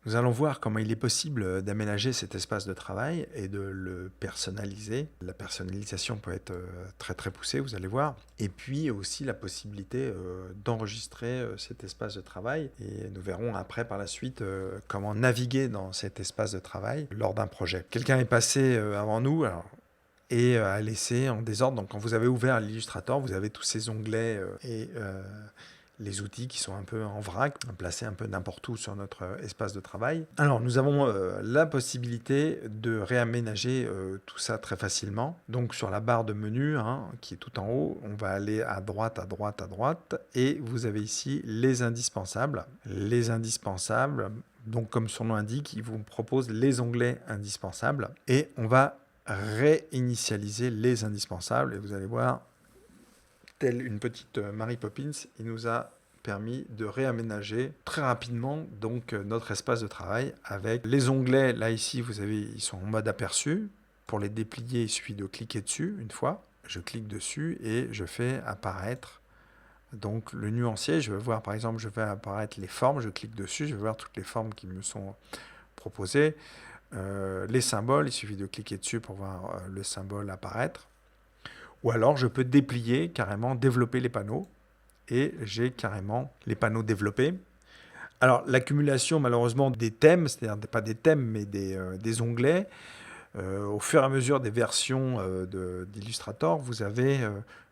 Nous allons voir comment il est possible d'aménager cet espace de travail et de le personnaliser. La personnalisation peut être très très poussée, vous allez voir. Et puis aussi la possibilité d'enregistrer cet espace de travail. Et nous verrons après par la suite comment naviguer dans cet espace de travail lors d'un projet. Quelqu'un est passé avant nous. Et a laissé en désordre. Donc quand vous avez ouvert l'Illustrator, vous avez tous ces onglets et les outils qui sont un peu en vrac, placés un peu n'importe où sur notre espace de travail. Alors nous avons la possibilité de réaménager tout ça très facilement. Donc sur la barre de menu qui est tout en haut, on va aller à droite, à droite, à droite, et vous avez ici les indispensables. Les indispensables, donc comme son nom l'indique, il vous propose les onglets indispensables, et on va réinitialiser les indispensables, et vous allez voir, telle une petite Mary Poppins, il nous a permis de réaménager très rapidement donc notre espace de travail avec les onglets. Là ici, vous avez, ils sont en mode aperçu. Pour les déplier, il suffit de cliquer dessus une fois. Je clique dessus et je fais apparaître donc le nuancier. Je vais voir par exemple, je vais apparaître les formes. Je clique dessus, je vais voir toutes les formes qui me sont proposées. Les symboles, il suffit de cliquer dessus pour voir le symbole apparaître. Ou alors je peux déplier, carrément développer les panneaux, et j'ai carrément les panneaux développés. Alors l'accumulation malheureusement des thèmes, c'est-à-dire pas des thèmes mais des onglets, au fur et à mesure des versions d'Illustrator, vous avez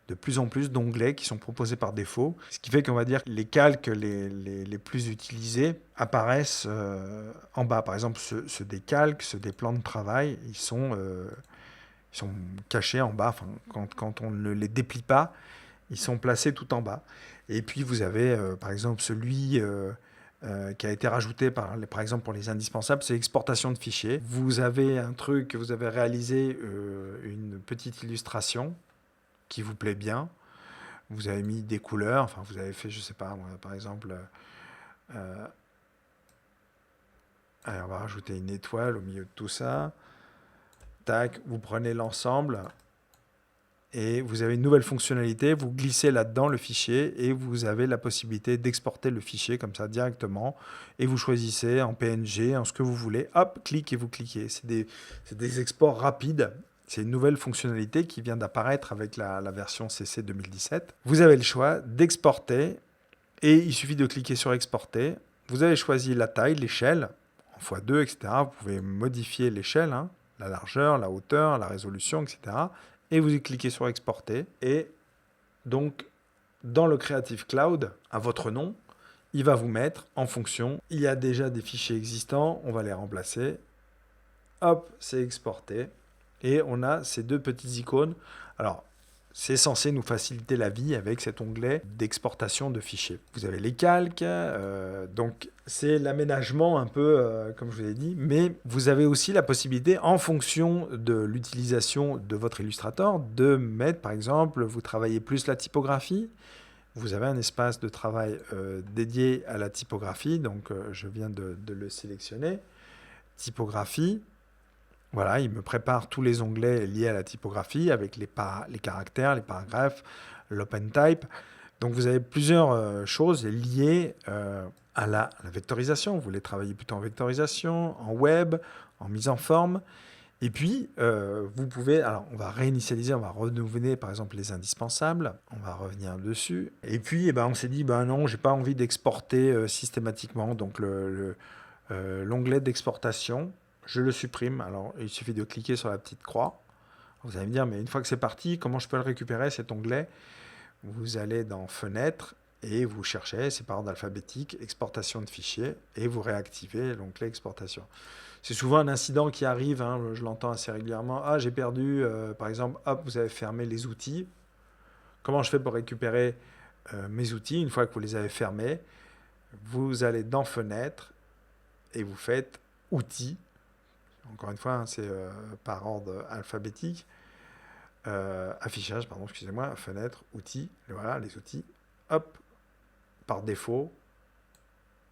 de plus en plus d'onglets qui sont proposés par défaut, ce qui fait qu'on va dire que les calques les plus utilisés apparaissent en bas. Par exemple, ceux des calques, ceux des plans de travail, ils sont cachés en bas. Enfin, quand on ne les déplie pas, ils sont placés tout en bas. Et puis vous avez par exemple celui qui a été rajouté par exemple pour les indispensables, c'est l'exportation de fichiers. Vous avez un truc, vous avez réalisé une petite illustration qui vous plaît bien. Vous avez mis des couleurs, enfin vous avez fait, je sais pas, moi, par exemple, allez, on va rajouter une étoile au milieu de tout ça. Tac, vous prenez l'ensemble et vous avez une nouvelle fonctionnalité, vous glissez là-dedans le fichier et vous avez la possibilité d'exporter le fichier comme ça directement et vous choisissez en PNG, en ce que vous voulez, hop, clic et vous cliquez. C'est des exports rapides. C'est une nouvelle fonctionnalité qui vient d'apparaître avec la version CC 2017. Vous avez le choix d'exporter et il suffit de cliquer sur exporter. Vous avez choisi la taille, l'échelle, en x2, etc. Vous pouvez modifier l'échelle, la largeur, la hauteur, la résolution, etc. Et vous cliquez sur exporter. Et donc, dans le Creative Cloud, à votre nom, il va vous mettre en fonction. Il y a déjà des fichiers existants, on va les remplacer. Hop, c'est exporté. Et on a ces deux petites icônes. Alors, c'est censé nous faciliter la vie avec cet onglet d'exportation de fichiers. Vous avez les calques, donc c'est l'aménagement un peu, comme je vous l'ai dit, mais vous avez aussi la possibilité, en fonction de l'utilisation de votre Illustrator, de mettre, par exemple, vous travaillez plus la typographie, vous avez un espace de travail dédié à la typographie, donc je viens de le sélectionner, typographie. Voilà, il me prépare tous les onglets liés à la typographie avec les caractères, les paragraphes, l'open type. Donc vous avez plusieurs choses liées à la vectorisation. Vous voulez travailler plutôt en vectorisation, en web, en mise en forme. Et puis, vous pouvez... Alors, on va réinitialiser, on va renouveler par exemple les indispensables. On va revenir dessus. Et puis, eh ben, on s'est dit, ben non, j'ai pas envie d'exporter systématiquement. Donc, l'onglet d'exportation, je le supprime. Alors, il suffit de cliquer sur la petite croix. Vous allez me dire, mais une fois que c'est parti, comment je peux le récupérer, cet onglet? Vous allez dans Fenêtre et vous cherchez, c'est par ordre alphabétique, exportation de fichiers, et vous réactivez l'onglet exportation. C'est souvent un incident qui arrive, je l'entends assez régulièrement. Ah, j'ai perdu, par exemple, hop, vous avez fermé les outils. Comment je fais pour récupérer mes outils? Une fois que vous les avez fermés, vous allez dans Fenêtre et vous faites Outils. Encore une fois, c'est par ordre alphabétique. Affichage, pardon, excusez-moi, fenêtre, outils, voilà, les outils, hop, par défaut,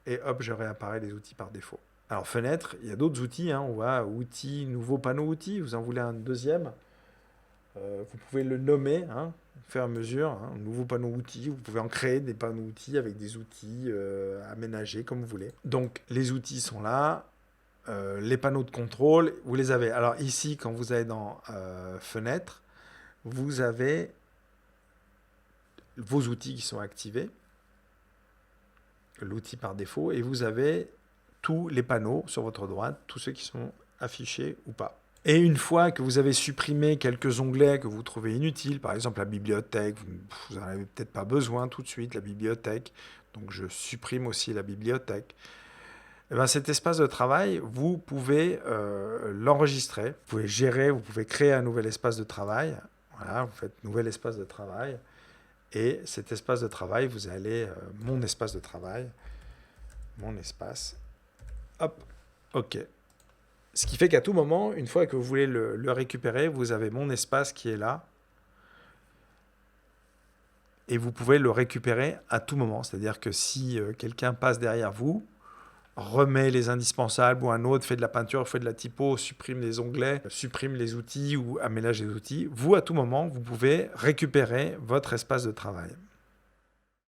et hop, je réapparais les outils par défaut. Alors, fenêtre, il y a d'autres outils, on voit outils, nouveau panneau outils, vous en voulez un deuxième, Vous pouvez le nommer hein, au fur et à mesure. Hein, un nouveau panneau outils. Vous pouvez en créer des panneaux outils avec des outils aménagés comme vous voulez. Donc les outils sont là. Les panneaux de contrôle, vous les avez. Alors ici, quand vous allez dans Fenêtre, vous avez vos outils qui sont activés, l'outil par défaut, et vous avez tous les panneaux sur votre droite, tous ceux qui sont affichés ou pas. Et une fois que vous avez supprimé quelques onglets que vous trouvez inutiles, par exemple la bibliothèque, vous n'en avez peut-être pas besoin tout de suite, la bibliothèque, donc je supprime aussi la bibliothèque. Et bien, cet espace de travail, vous pouvez l'enregistrer, vous pouvez gérer, vous pouvez créer un nouvel espace de travail. Voilà, vous faites nouvel espace de travail. Et cet espace de travail, vous allez, mon espace de travail, mon espace, hop, ok. Ce qui fait qu'à tout moment, une fois que vous voulez le récupérer, vous avez mon espace qui est là. Et vous pouvez le récupérer à tout moment. C'est-à-dire que si quelqu'un passe derrière vous, remet les indispensables ou un autre, fait de la peinture, fait de la typo, supprime les onglets, supprime les outils ou aménage les outils, vous, à tout moment, vous pouvez récupérer votre espace de travail.